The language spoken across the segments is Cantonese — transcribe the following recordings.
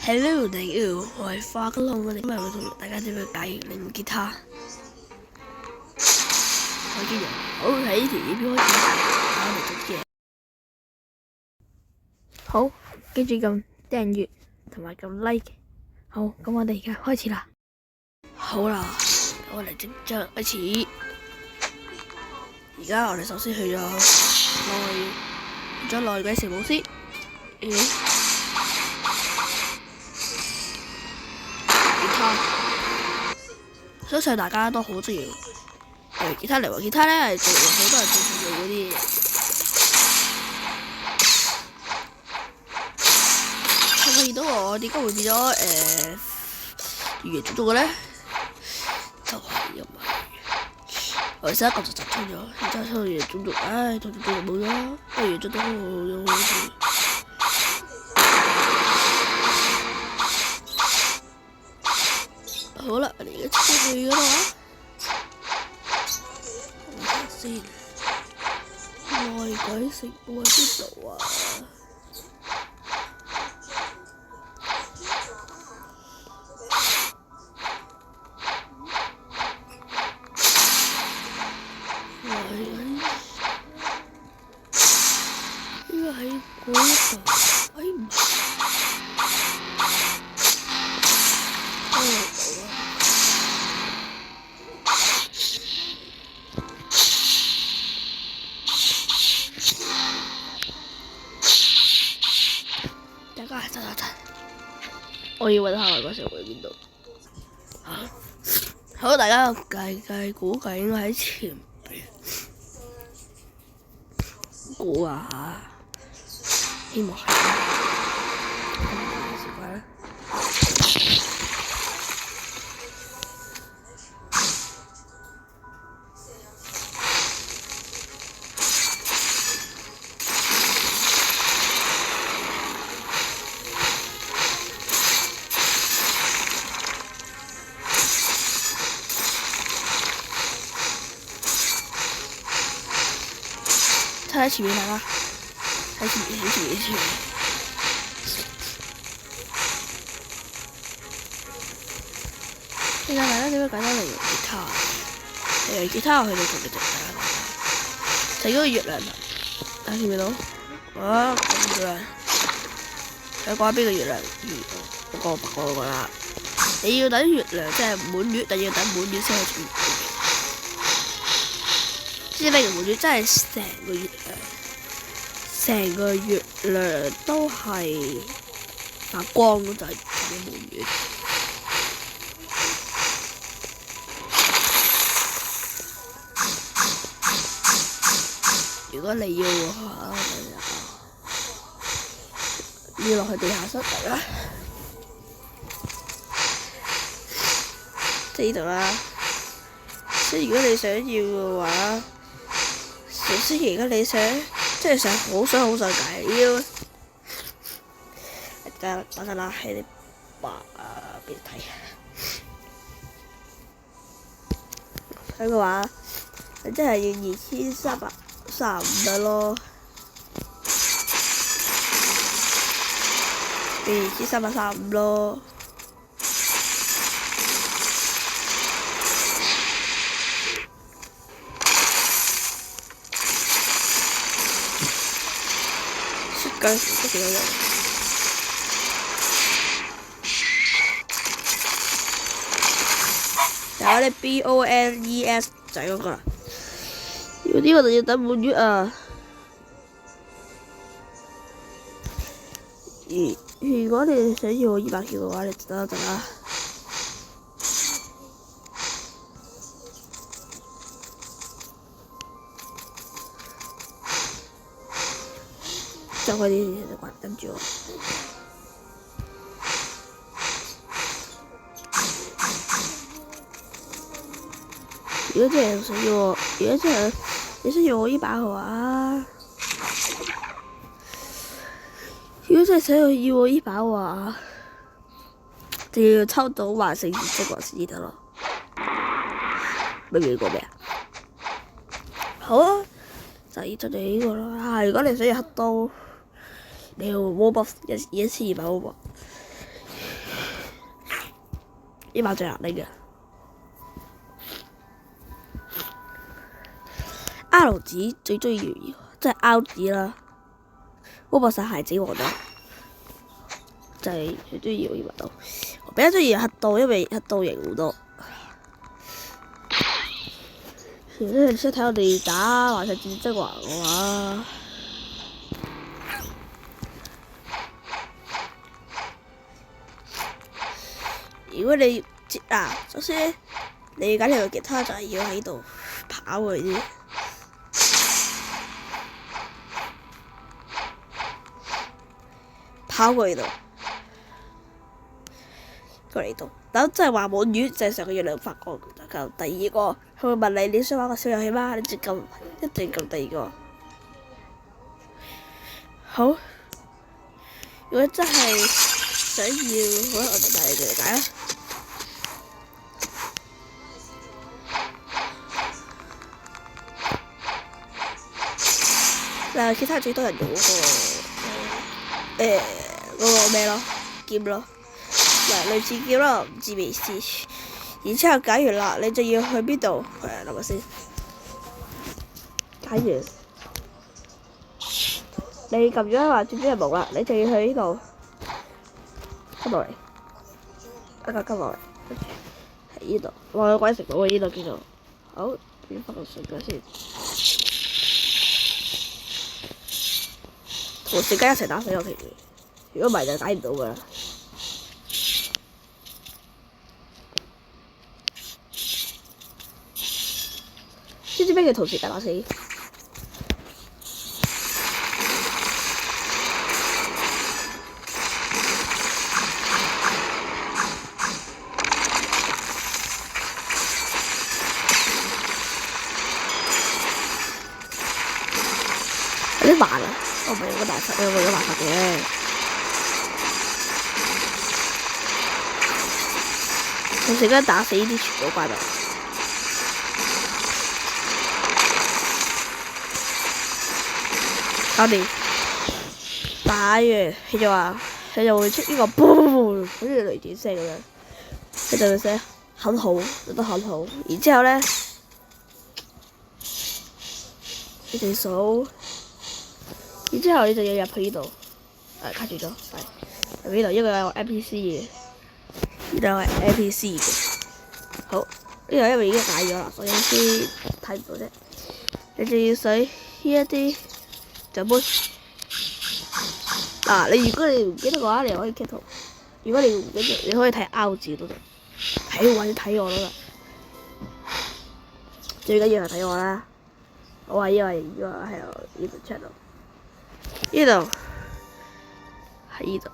Hello，大家好，我係花哥龍，我哋今日會同大家點樣解鈴吉他。我已經由好喺呢條影片開始搞嚟做嘅。好，記住撳訂閱同埋撳 like。好，咁我哋而家開始啦。好啦，我哋即將開始。而家我哋首先去咗內嘅城堡先。相信大家都好中意吉他嚟喎，吉他咧係做好多人最中意嗰啲嘢。我發現到我點解會變咗語言種族嘅咧？就係因為我哋上一個就集中咗，然之後出語言種族，唉，種族冇咗啦，語言種族都好用好似。好啦，我哋而家出去嗰度啊！睇下先，內鬼城堡喺邊度啊？應該喺嗰度，哎唔係。我要揾下外國城堡喺邊度。好，大家計估計應該喺前邊。估啊嚇，希望係。睇前面大家，睇前面。其實大家點解揀咗嚟用吉他？吉他我去到同你哋睇嗰個月亮，睇見唔見到？哇！咁月亮，睇講邊個月亮？嗰個白嗰個啦。你要等月亮即係滿月，但要等滿月先可以出現。知你嘅滿月真係成個月亮都係發光嗰陣嘅滿月。如果你要要落去地下室嚟啦，即係呢度啦。即係如果你想要嘅話，首先而家你想即係好想解要，等陣啦，喺你俾你睇嘅話，即係要2335得咯，2335咯。都幾多人？有啲 BONES 就係嗰個啦。要呢個就要等滿月啊！如果你想要200條嘅話，你等一陣啦。就快啲跟住我。如果真係你想要我呢把嘅話，如果真係想要我呢把嘅話，就要抽到萬聖節的先得咯。明過未啊？好啊，就要呢個啦。如果你想要黑刀。你要 wall buff 1200 wall buff，呢把最難拎嘅。R 子最中意即係 R 子啦，波博曬孩子王啦，就係最中意呢把刀。我比較中意黑刀，因為黑刀型好多。如果你想睇我哋打華碩戰爭環嘅話，如果你首先你揀條吉他就係要喺度跑嗰啲，跑過嚟度，過嚟度。等真係話滿月，就係上個月亮發光就夠。第二個，佢會問你想玩個小遊戲嗎？你就撳，一定撳第二個。好，如果真係想要，好啦，我就帶你哋嚟解啦。嗱，其他最多人用嗰個咩咯，劍咯。嗱，類似劍咯，唔知咩意思。然之後解完啦，你就要去邊度？諗下先。解完，你撳咗話轉咗入幕啦，你就要去呢度。跟落嚟，跟落嚟，跟住喺呢度。哇！有鬼食到喎，呢度叫做。好，變翻個順腳先。同時間一齊打死我條魚，如果唔係就打唔到噶啦。知唔知咩叫同時間打死？有啲慢啊！我唔係用個大法，我用個大法嘅。同時間打死呢啲全部怪物。搞掂，打完佢就會出呢個boom，好似雷電聲咁樣，佢就會寫很好，做得很好。然之後咧，你哋數，然之後你就要入去呢度，卡住咗，係入呢度，因為有 NPC 嘅，呢度係 NPC 嘅。好，呢度因為已經解咗啦，所以先睇唔到啫。你就要使呢一啲。就杯嗱，如果你唔記得嘅話，你可以截圖。如果你唔記得，你可以睇 R 字都得，睇或者睇我都得。最緊要係睇我啦。我話因為呢個係我呢個 channel，呢度喺呢度，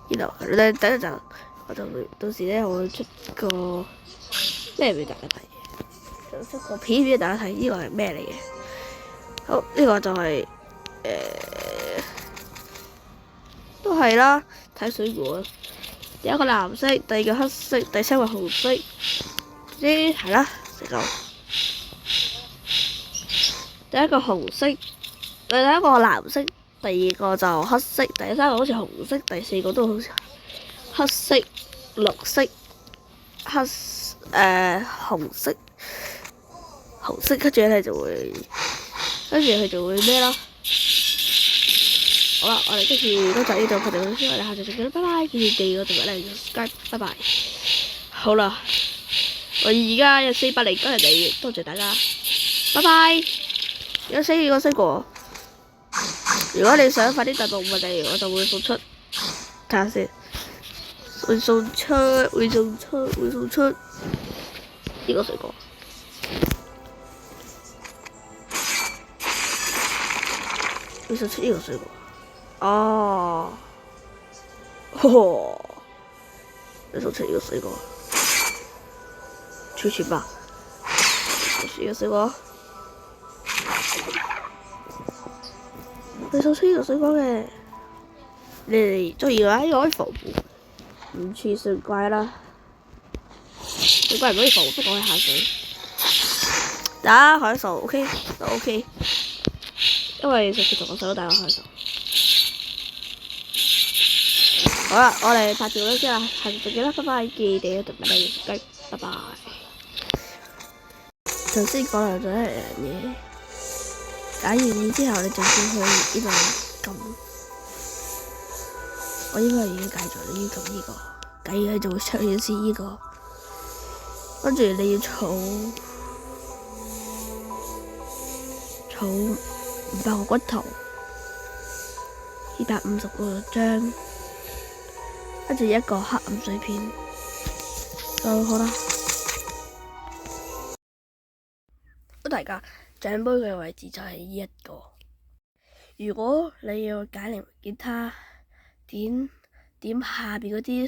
呢度你等一陣，我就會到時咧，我會出個咩俾大家睇。就出個片俾大家睇，呢個係咩嚟嘅？好，呢個就係都係啦，睇水果。第一個藍色，第二個黑色，第三個紅色，啲係啦，食到。第一個紅色，第一個藍色，第二個就黑色，第三個好似紅色，第四個都好似黑色、綠色、紅色。紅色跟住咧就會，跟住佢就會咩咯？好啦，我哋跟住都就呢度，我哋下次再見啦，拜拜！記住訂閱我哋咧，subscribe，拜拜。好啦，我而家有409人訂閱，多謝大家，拜拜。有4個西果，如果你想快啲達到5個訂閱，我就會送出，睇下先，會送出呢個水果。會送出呢個水果，哦，會送出呢個水果，出去吧，送出呢個水果，會送出呢個水果嘅，你哋中意嘅話，呢個可以防護，5次算怪啦，算怪唔可以防護，不過可以下水，打海獸 OK 都 OK。因為上次同我細佬帶我開手，好啦，我哋拍住先啦，下次再見啦，拜拜，記得同埋訂閱，拜拜。頭先講漏咗一樣嘢，解完嘢之後，你就要去呢度撳。我應該已經解咗，你要撳呢個，解完就會出現先呢個。跟住你要儲500個骨頭，250個漿，跟住1個黑暗碎片，就好啦。咁大家獎杯嘅位置就係呢一個。如果你要解鈴吉他，點下邊嗰啲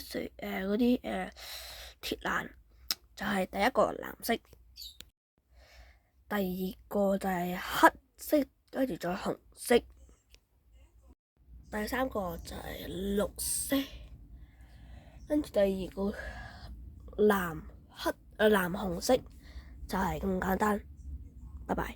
鐵欄，就係第一個藍色，第二個就係黑色，跟住再紅色，第三個就係綠色，跟住第二個藍紅色，就係咁簡單。拜拜。